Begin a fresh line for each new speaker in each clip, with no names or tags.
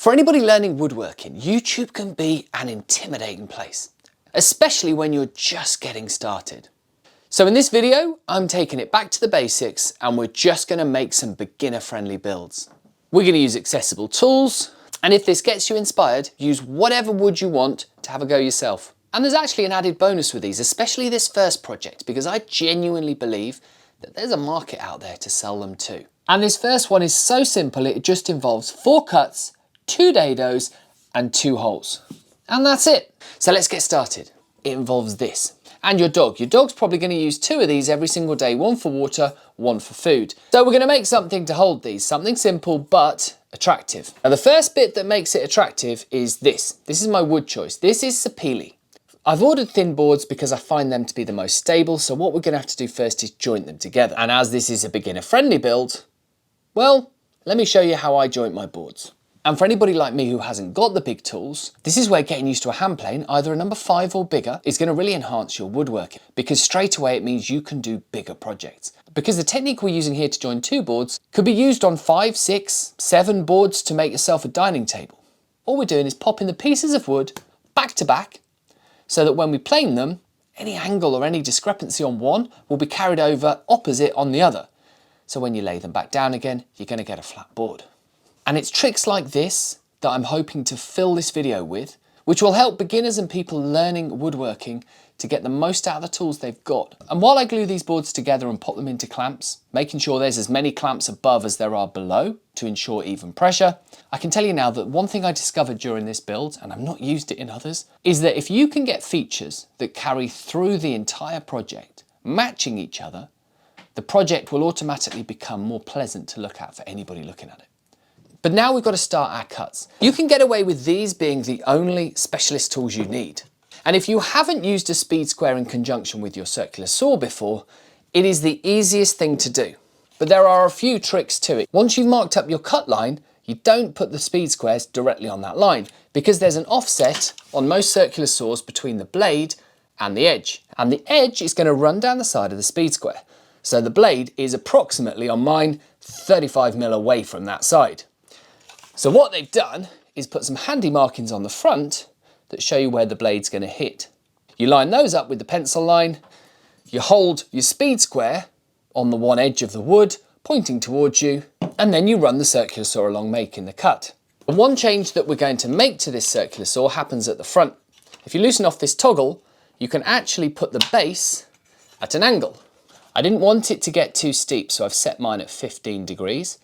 For anybody learning woodworking, YouTube can be an intimidating place, especially when you're just getting started. So in this video, I'm taking it back to the basics and we're just going to make some beginner-friendly builds. We're going to use accessible tools, and if this gets you inspired, use whatever wood you want to have a go yourself. And there's actually an added bonus with these, especially this first project, because I genuinely believe that there's a market out there to sell them too. And this first one is so simple, it just involves 4 cuts, 2 dados and 2 holes. And that's it. So let's get started. It involves this. And your dog. Your dog's probably going to use 2 of these every single day, 1 for water, 1 for food. So we're going to make something to hold these, something simple but attractive. Now the first bit that makes it attractive is this. This is my wood choice. This is sapele. I've ordered thin boards because I find them to be the most stable, so what we're going to have to do first is joint them together. And as this is a beginner friendly build, well, let me show you how I joint my boards. And for anybody like me who hasn't got the big tools, this is where getting used to a hand plane, either a number 5 or bigger, is going to really enhance your woodworking, because straight away it means you can do bigger projects. Because the technique we're using here to join 2 boards could be used on 5, 6, 7 boards to make yourself a dining table. All we're doing is popping the pieces of wood back to back, so that when we plane them, any angle or any discrepancy on one will be carried over opposite on the other. So when you lay them back down again, you're going to get a flat board. And it's tricks like this that I'm hoping to fill this video with, which will help beginners and people learning woodworking to get the most out of the tools they've got. And while I glue these boards together and pop them into clamps, making sure there's as many clamps above as there are below to ensure even pressure, I can tell you now that one thing I discovered during this build, and I've not used it in others, is that if you can get features that carry through the entire project, matching each other, the project will automatically become more pleasant to look at for anybody looking at it. But now we've got to start our cuts. You can get away with these being the only specialist tools you need. And if you haven't used a speed square in conjunction with your circular saw before, it is the easiest thing to do. But there are a few tricks to it. Once you've marked up your cut line, you don't put the speed squares directly on that line, because there's an offset on most circular saws between the blade and the edge. And the edge is going to run down the side of the speed square. So the blade is approximately, on mine, 35mm away from that side. So what they've done is put some handy markings on the front that show you where the blade's going to hit. You line those up with the pencil line, you hold your speed square on the one edge of the wood pointing towards you, and then you run the circular saw along making the cut. The one change that we're going to make to this circular saw happens at the front. If you loosen off this toggle, you can actually put the base at an angle. I didn't want it to get too steep, so I've set mine at 15 degrees.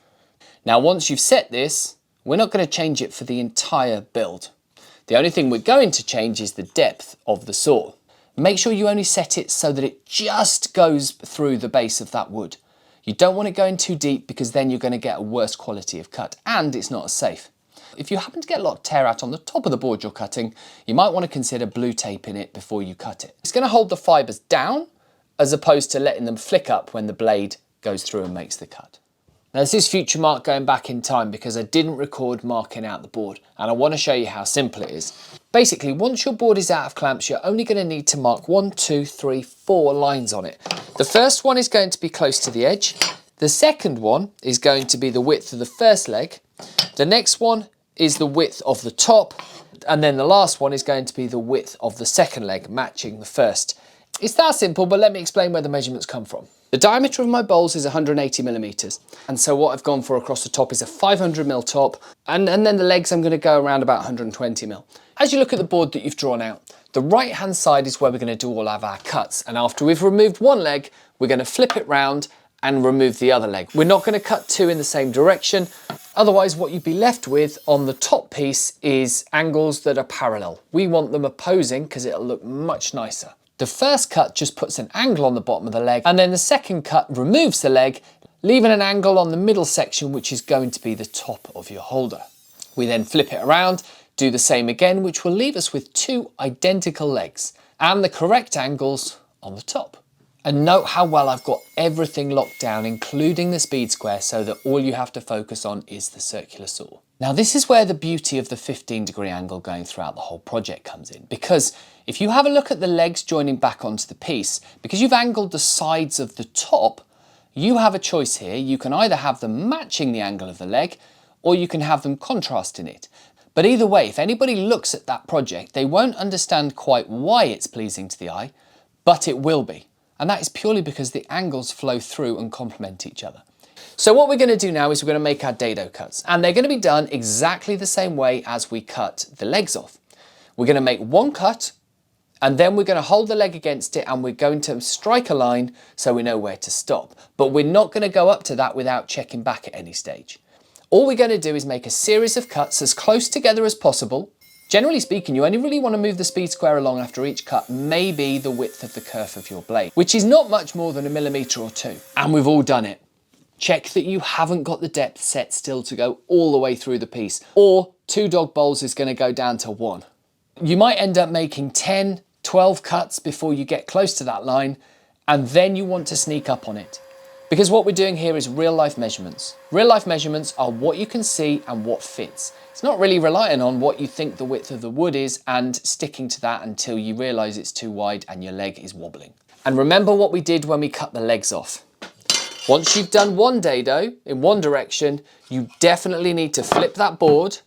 Now once you've set this, we're not going to change it for the entire build. The only thing we're going to change is the depth of the saw. Make sure you only set it so that it just goes through the base of that wood. You don't want it going too deep, because then you're going to get a worse quality of cut and it's not as safe. If you happen to get a lot of tear out on the top of the board you're cutting, you might want to consider blue taping it before you cut it. It's going to hold the fibres down as opposed to letting them flick up when the blade goes through and makes the cut. Now this is future mark going back in time, because I didn't record marking out the board, and I want to show you how simple it is. Basically, once your board is out of clamps, you're only going to need to mark 1, 2, 3, 4 lines on it. The first one is going to be close to the edge. The second one is going to be the width of the first leg. The next one is the width of the top. And then the last one is going to be the width of the second leg, matching the first. It's that simple, but let me explain where the measurements come from. The diameter of my bowls is 180mm, and so what I've gone for across the top is a 500mm top, and then the legs I'm going to go around about 120mm. As you look at the board that you've drawn out, the right hand side is where we're going to do all of our cuts, and after we've removed one leg, we're going to flip it round and remove the other leg. We're not going to cut 2 in the same direction, otherwise what you'd be left with on the top piece is angles that are parallel. We want them opposing because it'll look much nicer. The first cut just puts an angle on the bottom of the leg, and then the second cut removes the leg, leaving an angle on the middle section, which is going to be the top of your holder. We then flip it around, do the same again, which will leave us with 2 identical legs and the correct angles on the top. And note how well I've got everything locked down, including the speed square, so that all you have to focus on is the circular saw. Now this is where the beauty of the 15-degree angle going throughout the whole project comes in, because if you have a look at the legs joining back onto the piece, because you've angled the sides of the top, you have a choice here. You can either have them matching the angle of the leg, or you can have them contrasting it. But either way, if anybody looks at that project, they won't understand quite why it's pleasing to the eye, but it will be. And that is purely because the angles flow through and complement each other. So what we're going to do now is we're going to make our dado cuts, and they're going to be done exactly the same way as we cut the legs off. We're going to make one cut, and then we're going to hold the leg against it, and we're going to strike a line so we know where to stop. But we're not going to go up to that without checking back at any stage. All we're going to do is make a series of cuts as close together as possible. Generally speaking, you only really want to move the speed square along after each cut, maybe the width of the kerf of your blade, which is not much more than 1 millimeter or 2. And we've all done it. Check that you haven't got the depth set still to go all the way through the piece, or 2 dog bowls is going to go down to 1. You might end up making 10, 12 cuts before you get close to that line, and then you want to sneak up on it. Because what we're doing here is real life measurements. Real life measurements are what you can see and what fits. It's not really relying on what you think the width of the wood is and sticking to that until you realise it's too wide and your leg is wobbling. And remember what we did when we cut the legs off. Once you've done one dado in one direction, you definitely need to flip that board,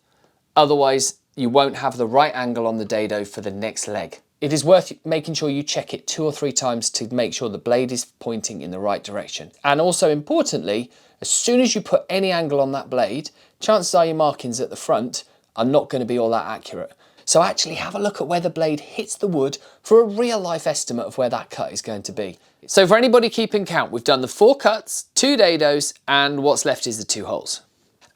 otherwise you won't have the right angle on the dado for the next leg. It is worth making sure you check it 2 or 3 times to make sure the blade is pointing in the right direction. And also importantly, as soon as you put any angle on that blade, chances are your markings at the front are not going to be all that accurate. So actually have a look at where the blade hits the wood for a real life estimate of where that cut is going to be. So for anybody keeping count, we've done the 4 cuts, 2 dados, and what's left is the 2 holes.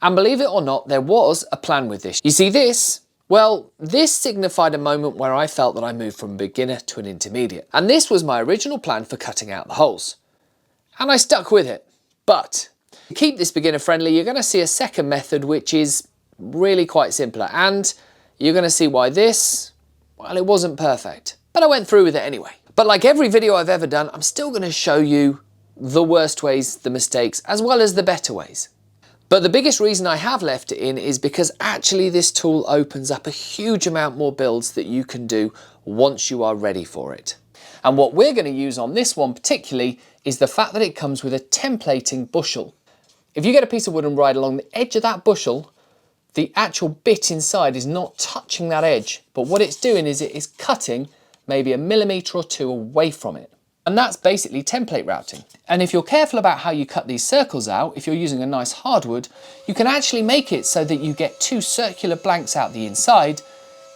And believe it or not, there was a plan with this. You see this? Well, this signified a moment where I felt that I moved from a beginner to an intermediate. And this was my original plan for cutting out the holes. And I stuck with it. But to keep this beginner friendly, you're going to see a second method which is really quite simpler. And you're going to see why this, well, it wasn't perfect. But I went through with it anyway. But like every video I've ever done, I'm still going to show you the worst ways, the mistakes, as well as the better ways. But the biggest reason I have left it in is because actually this tool opens up a huge amount more builds that you can do once you are ready for it. And what we're going to use on this one particularly is the fact that it comes with a templating bushel. If you get a piece of wood and ride along the edge of that bushel, the actual bit inside is not touching that edge, but what it's doing is it is cutting maybe 1 millimeter or 2 away from it. And that's basically template routing. And if you're careful about how you cut these circles out, if you're using a nice hardwood, you can actually make it so that you get 2 circular blanks out the inside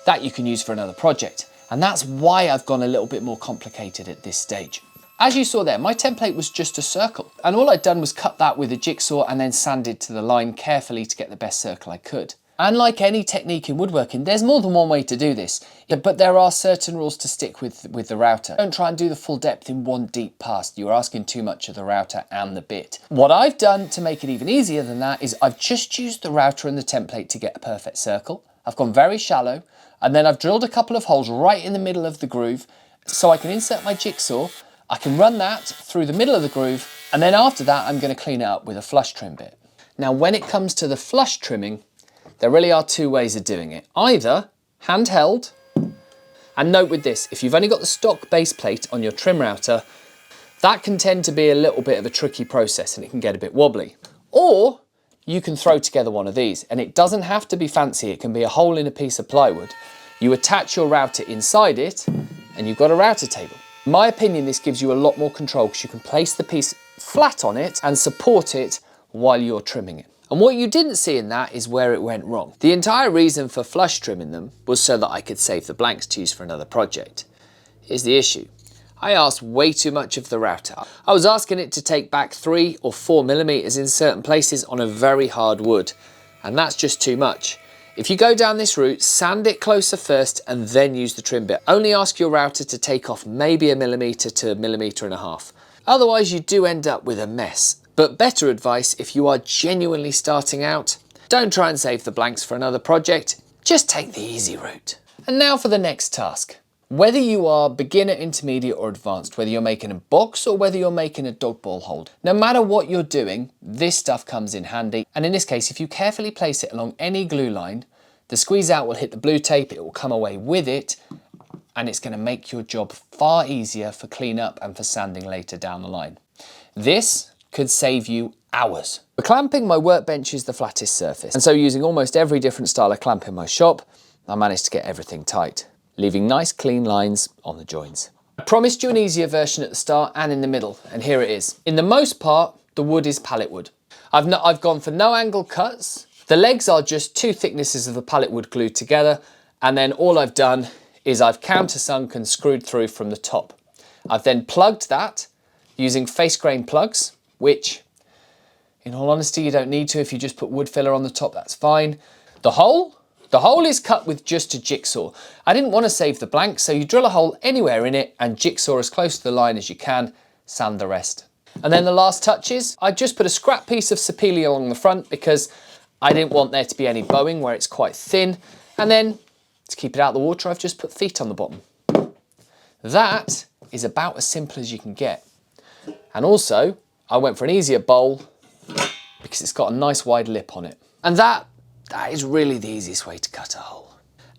that you can use for another project. And that's why I've gone a little bit more complicated at this stage. As you saw there, my template was just a circle. And all I'd done was cut that with a jigsaw and then sanded to the line carefully to get the best circle I could. And like any technique in woodworking, there's more than one way to do this, but there are certain rules to stick with the router. Don't try and do the full depth in one deep pass. You're asking too much of the router and the bit. What I've done to make it even easier than that is I've just used the router and the template to get a perfect circle. I've gone very shallow, and then I've drilled a couple of holes right in the middle of the groove so I can insert my jigsaw. I can run that through the middle of the groove, and then after that I'm going to clean it up with a flush trim bit. Now when it comes to the flush trimming, there really are 2 ways of doing it. Either handheld, and note with this, if you've only got the stock base plate on your trim router, that can tend to be a little bit of a tricky process and it can get a bit wobbly. Or you can throw together one of these, and it doesn't have to be fancy, it can be a hole in a piece of plywood. You attach your router inside it and you've got a router table. In my opinion, this gives you a lot more control because you can place the piece flat on it and support it while you're trimming it. And what you didn't see in that is where it went wrong. The entire reason for flush trimming them was so that I could save the blanks to use for another project. Here's the issue. I asked way too much of the router. I was asking it to take back 3 or 4 millimeters in certain places on a very hard wood, and that's just too much. If you go down this route, sand it closer first and then use the trim bit. Only ask your router to take off maybe 1 millimeter to 1.5 millimeters. Otherwise you do end up with a mess. But better advice if you are genuinely starting out, don't try and save the blanks for another project, just take the easy route. And now for the next task. Whether you are beginner, intermediate or advanced, whether you're making a box or whether you're making a dog ball hold, no matter what you're doing, this stuff comes in handy. And in this case, if you carefully place it along any glue line, the squeeze out will hit the blue tape, it will come away with it, and it's going to make your job far easier for cleanup and for sanding later down the line. This could save you hours. For clamping, my workbench is the flattest surface, and so using almost every different style of clamp in my shop, I managed to get everything tight, leaving nice clean lines on the joints. I promised you an easier version at the start and in the middle, and here it is. In the most part, the wood is pallet wood. I've gone for no angle cuts. The legs are just 2 thicknesses of the pallet wood glued together, and then all I've done is I've countersunk and screwed through from the top. I've then plugged that using face grain plugs, which in all honesty you don't need to. If you just put wood filler on the top, that's fine. The hole is cut with just a jigsaw. I didn't want to save the blank, so you drill a hole anywhere in it and jigsaw as close to the line as you can, sand the rest. And then the last touches, I just put a scrap piece of sapele along the front because I didn't want there to be any bowing where it's quite thin. And then to keep it out of the water, I've just put feet on the bottom. That is about as simple as you can get. And also, I went for an easier bowl because it's got a nice wide lip on it. And that is really the easiest way to cut a hole.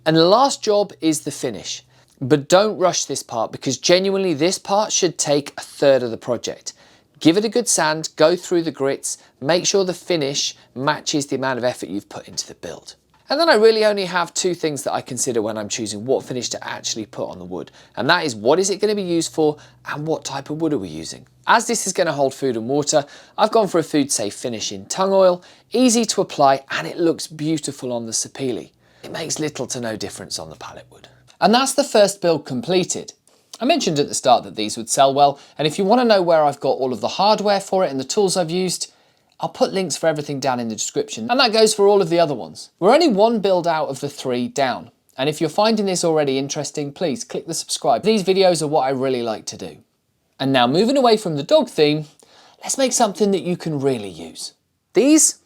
And the last job is the finish. But don't rush this part because genuinely this part should take a third of the project. Give it a good sand, go through the grits, make sure the finish matches the amount of effort you've put into the build. And then I really only have 2 things that I consider when I'm choosing what finish to actually put on the wood. And that is, what is it going to be used for and what type of wood are we using? As this is going to hold food and water, I've gone for a food safe finish in tung oil, easy to apply, and it looks beautiful on the sapele. It makes little to no difference on the pallet wood. And that's the first build completed. I mentioned at the start that these would sell well, and if you want to know where I've got all of the hardware for it and the tools I've used, I'll put links for everything down in the description, and that goes for all of the other ones. We're only 1 build out of the 3 down, and if you're finding this already interesting, please click the subscribe. These videos are what I really like to do. And now moving away from the dog theme, let's make something that you can really use. These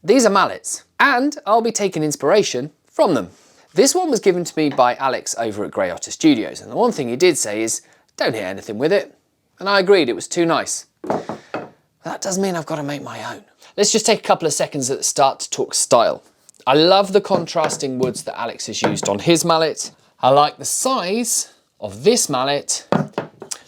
are mallets, and I'll be taking inspiration from them. This one was given to me by Alex over at Grey Otter Studios, and the one thing he did say is, don't hit anything with it. And I agreed, it was too nice. That does mean I've got to make my own. Let's just take a couple of seconds at the start to talk style. I love the contrasting woods that Alex has used on his mallet. I like the size of this mallet.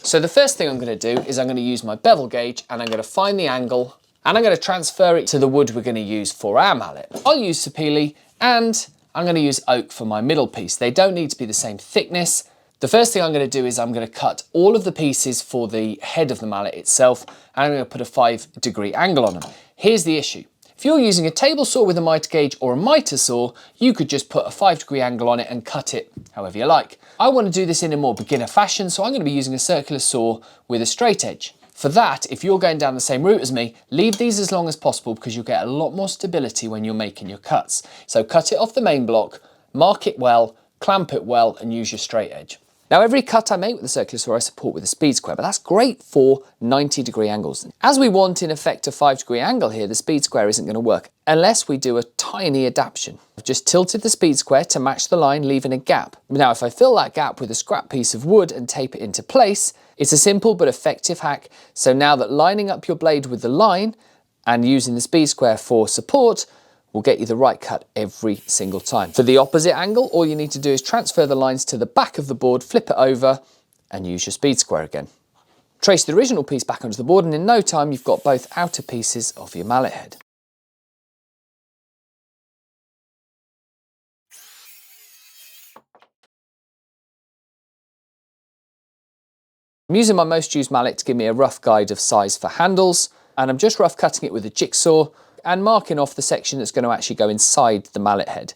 So the first thing I'm going to do is I'm going to use my bevel gauge and I'm going to find the angle and I'm going to transfer it to the wood we're going to use for our mallet. I'll use sapele and I'm going to use oak for my middle piece. They don't need to be the same thickness. The first thing I'm going to do is I'm going to cut all of the pieces for the head of the mallet itself and I'm going to put a 5-degree angle on them. Here's the issue. If you're using a table saw with a miter gauge or a miter saw, you could just put a 5-degree angle on it and cut it however you like. I want to do this in a more beginner fashion, so I'm going to be using a circular saw with a straight edge. For that, if you're going down the same route as me, leave these as long as possible because you'll get a lot more stability when you're making your cuts. So cut it off the main block, mark it well, clamp it well, and use your straight edge. Now every cut I make with the circular saw I support with a speed square, but that's great for 90-degree angles. As we want in effect a 5-degree angle here, the speed square isn't going to work unless we do a tiny adaptation. I've just tilted the speed square to match the line, leaving a gap. Now if I fill that gap with a scrap piece of wood and tape it into place, it's a simple but effective hack. So now that lining up your blade with the line and using the speed square for support will get you the right cut every single time. For the opposite angle, all you need to do is transfer the lines to the back of the board, flip it over, and use your speed square again. Trace the original piece back onto the board, and in no time you've got both outer pieces of your mallet head. I'm using my most used mallet to give me a rough guide of size for handles, and I'm just rough cutting it with a jigsaw and marking off the section that's going to actually go inside the mallet head.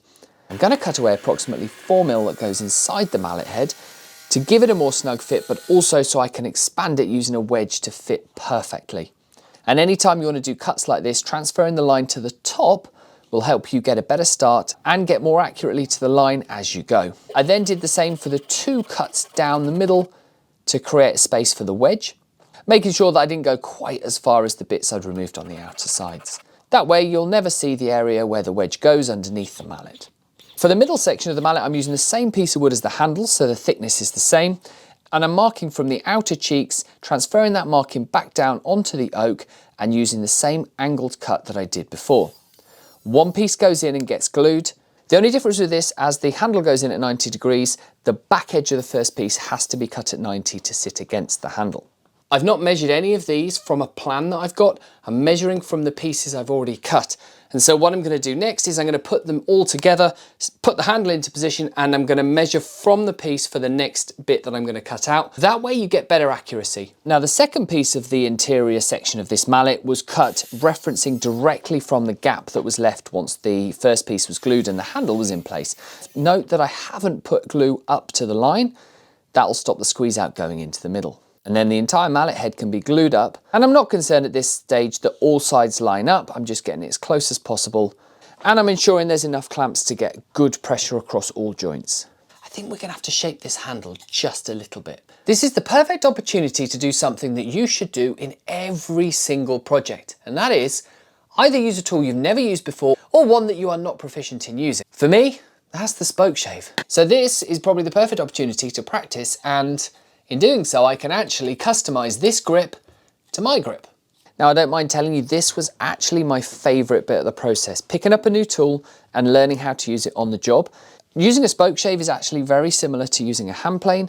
I'm going to cut away approximately 4mm that goes inside the mallet head to give it a more snug fit, but also so I can expand it using a wedge to fit perfectly. And anytime you want to do cuts like this, transferring the line to the top will help you get a better start and get more accurately to the line as you go. I then did the same for the 2 cuts down the middle to create a space for the wedge, making sure that I didn't go quite as far as the bits I'd removed on the outer sides. That way you'll never see the area where the wedge goes underneath the mallet. For the middle section of the mallet, I'm using the same piece of wood as the handle, so the thickness is the same, and I'm marking from the outer cheeks, transferring that marking back down onto the oak and using the same angled cut that I did before. One piece goes in and gets glued. The only difference with this, as the handle goes in at 90 degrees, the back edge of the first piece has to be cut at 90 to sit against the handle. I've not measured any of these from a plan that I've got. I'm measuring from the pieces I've already cut. And so what I'm going to do next is I'm going to put them all together, put the handle into position, and I'm going to measure from the piece for the next bit that I'm going to cut out. That way you get better accuracy. Now the second piece of the interior section of this mallet was cut referencing directly from the gap that was left once the first piece was glued and the handle was in place. Note that I haven't put glue up to the line. That'll stop the squeeze out going into the middle. And then the entire mallet head can be glued up. And I'm not concerned at this stage that all sides line up. I'm just getting it as close as possible. And I'm ensuring there's enough clamps to get good pressure across all joints. I think we're gonna have to shape this handle just a little bit. This is the perfect opportunity to do something that you should do in every single project. And that is either use a tool you've never used before or one that you are not proficient in using. For me, that's the spoke shave. So this is probably the perfect opportunity to practice, and in doing so, I can actually customize this grip to my grip. Now, I don't mind telling you, this was actually my favorite bit of the process, picking up a new tool and learning how to use it on the job. Using a spoke shave is actually very similar to using a hand plane.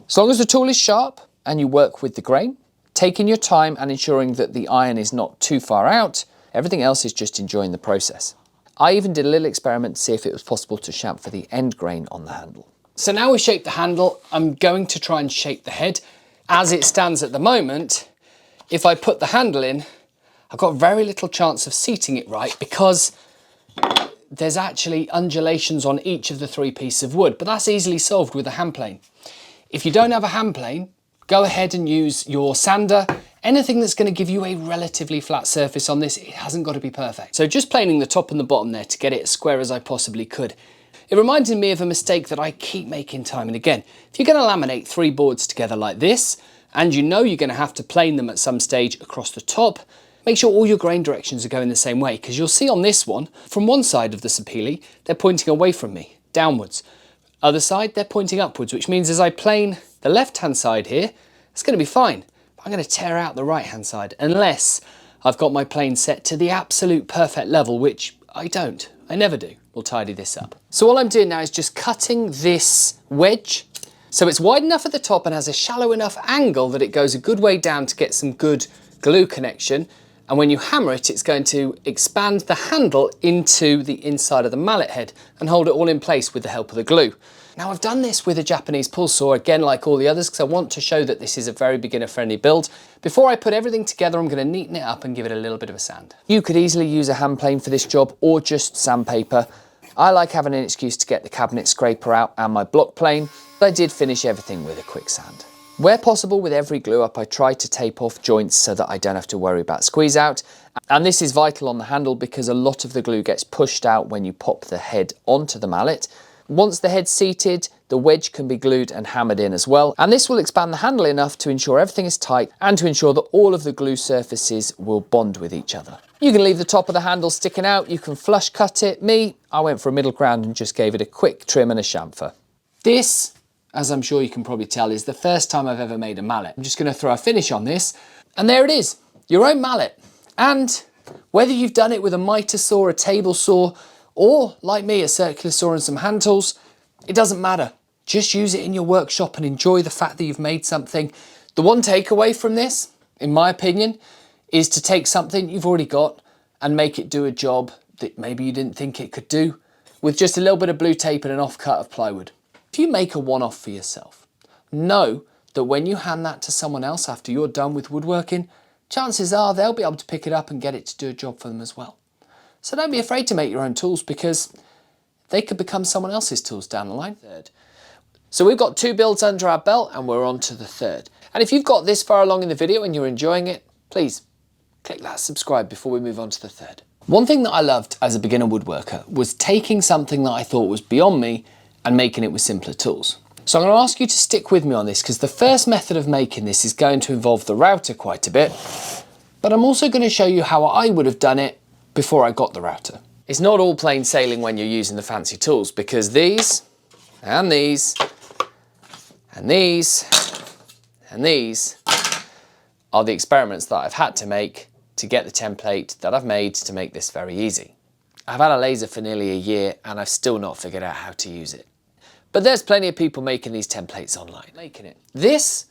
As long as the tool is sharp and you work with the grain, taking your time and ensuring that the iron is not too far out, everything else is just enjoying the process. I even did a little experiment to see if it was possible to chamfer the end grain on the handle. So now we've shaped the handle, I'm going to try and shape the head. As it stands at the moment, if I put the handle in, I've got very little chance of seating it right because there's actually undulations on each of the three pieces of wood, but that's easily solved with a hand plane. If you don't have a hand plane, go ahead and use your sander, anything that's going to give you a relatively flat surface on this. It hasn't got to be perfect. So just planing the top and the bottom there to get it as square as I possibly could. It reminded me of a mistake that I keep making time and again. If you're going to laminate three boards together like this, and you know you're going to have to plane them at some stage across the top, make sure all your grain directions are going the same way, because you'll see on this one, from one side of the sapele, they're pointing away from me, downwards. Other side, they're pointing upwards, which means as I plane the left-hand side here, it's going to be fine. But I'm going to tear out the right-hand side, unless I've got my plane set to the absolute perfect level, which I don't. I never do. We'll tidy this up. So all I'm doing now is just cutting this wedge so it's wide enough at the top and has a shallow enough angle that it goes a good way down to get some good glue connection. And when you hammer it, it's going to expand the handle into the inside of the mallet head and hold it all in place with the help of the glue. Now I've done this with a Japanese pull saw, again like all the others, because I want to show that this is a very beginner friendly build. Before I put everything together, I'm going to neaten it up and give it a little bit of a sand. You could easily use a hand plane for this job or just sandpaper. I like having an excuse to get the cabinet scraper out and my block plane, but I did finish everything with a quick sand. Where possible, with every glue up, I try to tape off joints so that I don't have to worry about squeeze out. And this is vital on the handle because a lot of the glue gets pushed out when you pop the head onto the mallet. Once the head's seated, the wedge can be glued and hammered in as well. And this will expand the handle enough to ensure everything is tight and to ensure that all of the glue surfaces will bond with each other. You can leave the top of the handle sticking out, you can flush cut it. Me, I went for a middle ground and just gave it a quick trim and a chamfer. This, as I'm sure you can probably tell, is the first time I've ever made a mallet. I'm just going to throw a finish on this, and there it is, your own mallet. And whether you've done it with a miter saw, a table saw, or like me, a circular saw and some hand tools, it doesn't matter. Just use it in your workshop and enjoy the fact that you've made something. The one takeaway from this, in my opinion, is to take something you've already got and make it do a job that maybe you didn't think it could do with just a little bit of blue tape and an offcut of plywood. If you make a one-off for yourself, know that when you hand that to someone else after you're done with woodworking, chances are they'll be able to pick it up and get it to do a job for them as well. So don't be afraid to make your own tools because they could become someone else's tools down the line. So we've got 2 builds under our belt and we're on to the third. And if you've got this far along in the video and you're enjoying it, please click that subscribe before we move on to the third. One thing that I loved as a beginner woodworker was taking something that I thought was beyond me and making it with simpler tools. So I'm going to ask you to stick with me on this because the first method of making this is going to involve the router quite a bit, but I'm also going to show you how I would have done it before I got the router. It's not all plain sailing when you're using the fancy tools because these, and these, and these, and these are the experiments that I've had to make to get the template that I've made to make this very easy. I've had a laser for nearly a year and I've still not figured out how to use it. But there's plenty of people making these templates online. This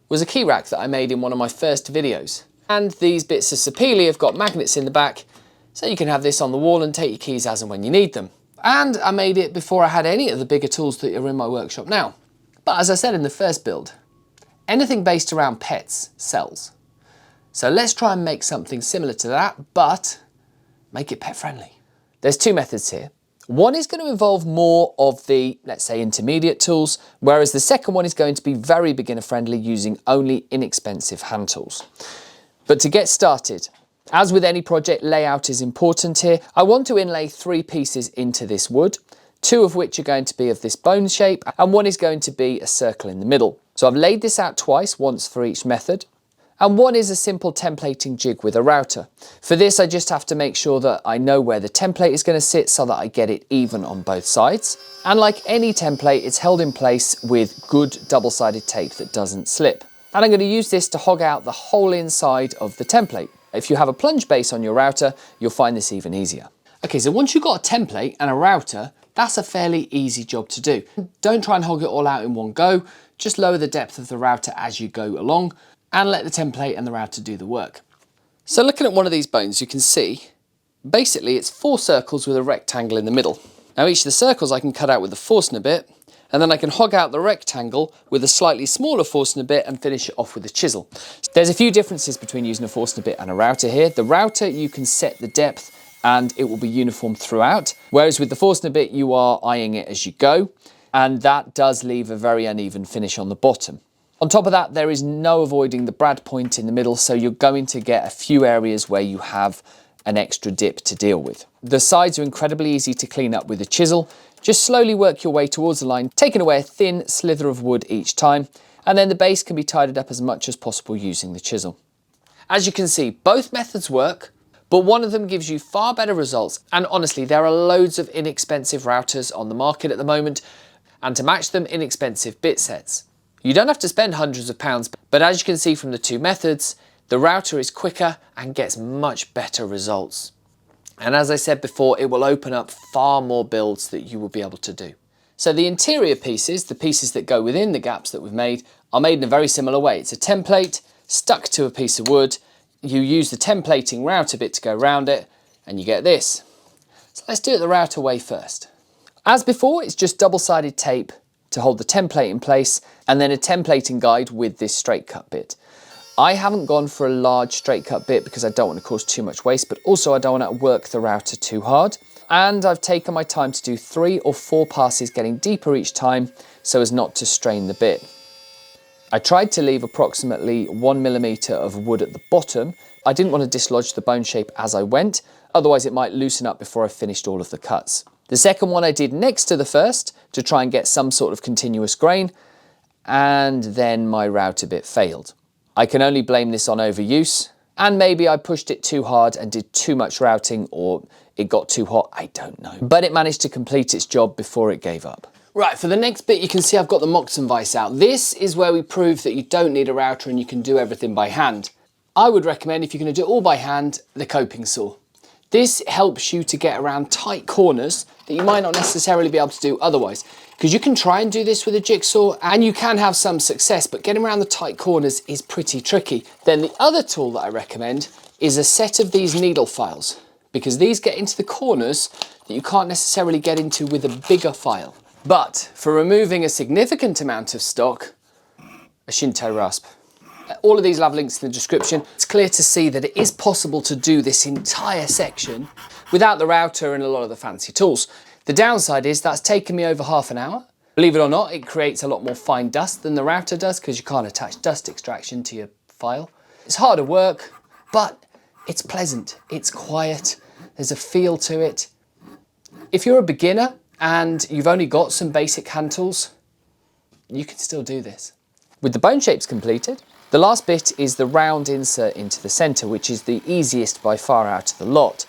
was a key rack that I made in one of my first videos. And these bits of sapele have got magnets in the back, so you can have this on the wall and take your keys as and when you need them. And I made it before I had any of the bigger tools that are in my workshop now. But as I said in the first build, anything based around pets sells. So let's try and make something similar to that, but make it pet friendly. There's two methods here. One is going to involve more of the, let's say, intermediate tools, whereas the second one is going to be very beginner friendly, using only inexpensive hand tools. But to get started, as with any project, layout is important here. I want to inlay 3 pieces into this wood, 2 of which are going to be of this bone shape, and 1 is going to be a circle in the middle. So I've laid this out twice, once for each method. And 1 is a simple templating jig with a router. For this, I just have to make sure that I know where the template is going to sit so that I get it even on both sides. And like any template, it's held in place with good double-sided tape that doesn't slip. And I'm going to use this to hog out the whole inside of the template. If you have a plunge base on your router, you'll find this even easier. Okay, so once you've got a template and a router, that's a fairly easy job to do. Don't try and hog it all out in one go. Just lower the depth of the router as you go along, and let the template and the router do the work. So looking at one of these bones, you can see, basically it's 4 circles with a rectangle in the middle. Now each of the circles I can cut out with a Forstner bit, and then I can hog out the rectangle with a slightly smaller Forstner bit and finish it off with a chisel. There's a few differences between using a Forstner bit and a router here. The router, you can set the depth and it will be uniform throughout, whereas with the Forstner bit, you are eyeing it as you go, and that does leave a very uneven finish on the bottom. On top of that, there is no avoiding the brad point in the middle, so you're going to get a few areas where you have an extra dip to deal with. The sides are incredibly easy to clean up with a chisel. Just slowly work your way towards the line, taking away a thin slither of wood each time, and then the base can be tidied up as much as possible using the chisel. As you can see, both methods work, but one of them gives you far better results, and honestly, there are loads of inexpensive routers on the market at the moment, and to match them, inexpensive bit sets. You don't have to spend hundreds of pounds, but as you can see from the 2 methods, the router is quicker and gets much better results. And as I said before, it will open up far more builds that you will be able to do. So the interior pieces, the pieces that go within the gaps that we've made, are made in a very similar way. It's a template stuck to a piece of wood. You use the templating router bit to go around it, and you get this. So let's do it the router way first. As before, it's just double-sided tape to hold the template in place, and then a templating guide with this straight cut bit. I haven't gone for a large straight cut bit because I don't want to cause too much waste, but also I don't want to work the router too hard. And I've taken my time to do 3 or 4 passes, getting deeper each time so as not to strain the bit. I tried to leave approximately 1mm of wood at the bottom. I didn't want to dislodge the bone shape as I went, otherwise it might loosen up before I finished all of the cuts. The second one I did next to the first to try and get some sort of continuous grain, and then my router bit failed. I can only blame this on overuse, and maybe I pushed it too hard and did too much routing, or it got too hot, I don't know. But it managed to complete its job before it gave up. Right, for the next bit you can see I've got the Moxon vise out. This is where we prove that you don't need a router and you can do everything by hand. I would recommend, if you're going to do it all by hand, the coping saw. This helps you to get around tight corners that you might not necessarily be able to do otherwise. Because you can try and do this with a jigsaw and you can have some success, but getting around the tight corners is pretty tricky. Then the other tool that I recommend is a set of these needle files, because these get into the corners that you can't necessarily get into with a bigger file. But for removing a significant amount of stock, a Shinto rasp. All of these will have links in the description. It's clear to see that it is possible to do this entire section without the router and a lot of the fancy tools. The downside is that's taken me over half an hour. Believe it or not, it creates a lot more fine dust than the router does because you can't attach dust extraction to your file. It's harder work, but it's pleasant, it's quiet, there's a feel to it. If you're a beginner and you've only got some basic hand tools, you can still do this. With the bone shapes completed, the last bit is the round insert into the centre, which is the easiest by far out of the lot.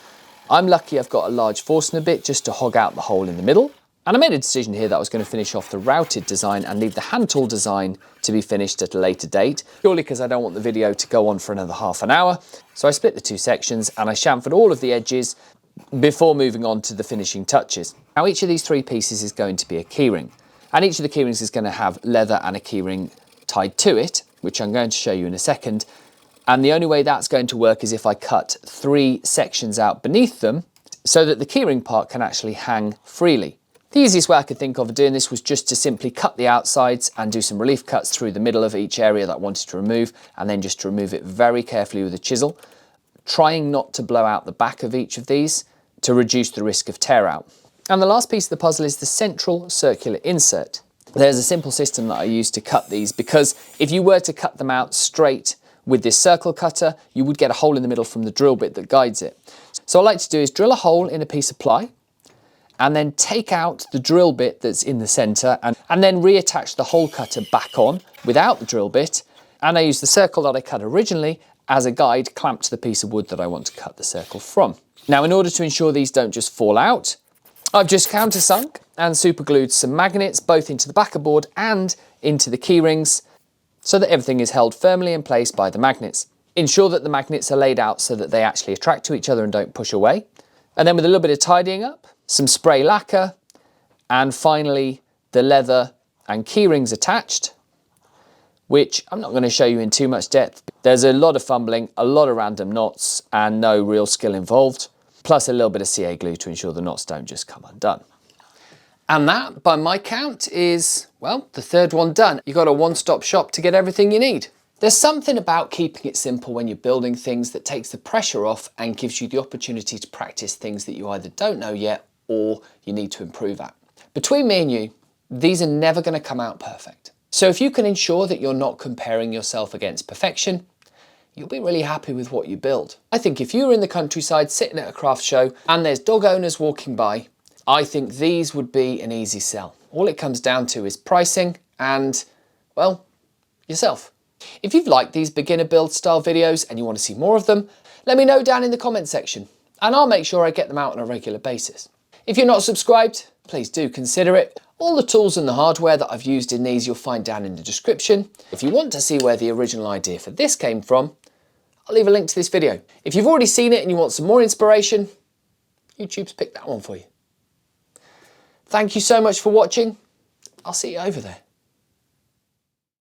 I'm lucky I've got a large Forstner bit just to hog out the hole in the middle. And I made a decision here that I was going to finish off the routed design and leave the hand tool design to be finished at a later date, purely because I don't want the video to go on for another half an hour. So I split the 2 sections and I chamfered all of the edges before moving on to the finishing touches. Now each of these 3 pieces is going to be a keyring, and each of the keyrings is going to have leather and a keyring tied to it. which I'm going to show you in a second. And the only way that's going to work is if I cut 3 sections out beneath them so that the keyring part can actually hang freely. The easiest way I could think of doing this was just to simply cut the outsides and do some relief cuts through the middle of each area that I wanted to remove, and then just to remove it very carefully with a chisel, trying not to blow out the back of each of these to reduce the risk of tear out. And the last piece of the puzzle is the central circular insert. There's a simple system that I use to cut these, because if you were to cut them out straight with this circle cutter, you would get a hole in the middle from the drill bit that guides it. So what I like to do is drill a hole in a piece of ply, and then take out the drill bit that's in the center, and then reattach the hole cutter back on without the drill bit. And I use the circle that I cut originally as a guide clamped to the piece of wood that I want to cut the circle from. Now, in order to ensure these don't just fall out, I've just countersunk and superglued some magnets both into the backer board and into the key rings so that everything is held firmly in place by the magnets. Ensure that the magnets are laid out so that they actually attract to each other and don't push away. And then with a little bit of tidying up, some spray lacquer, and finally the leather and key rings attached, which I'm not going to show you in too much depth. There's a lot of fumbling, a lot of random knots, and no real skill involved, plus a little bit of CA glue to ensure the knots don't just come undone. And that, by my count, is, well, the third one done. You've got a one-stop shop to get everything you need. There's something about keeping it simple when you're building things that takes the pressure off and gives you the opportunity to practice things that you either don't know yet or you need to improve at. Between me and you, these are never going to come out perfect. So if you can ensure that you're not comparing yourself against perfection, you'll be really happy with what you build. I think if you were in the countryside sitting at a craft show and there's dog owners walking by, I think these would be an easy sell. All it comes down to is pricing and, well, yourself. If you've liked these beginner build style videos and you want to see more of them, let me know down in the comment section and I'll make sure I get them out on a regular basis. If you're not subscribed, please do consider it. All the tools and the hardware that I've used in these you'll find down in the description. If you want to see where the original idea for this came from, I'll leave a link to this video. If you've already seen it and you want some more inspiration, YouTube's picked that one for you. Thank you so much for watching. I'll see you over there.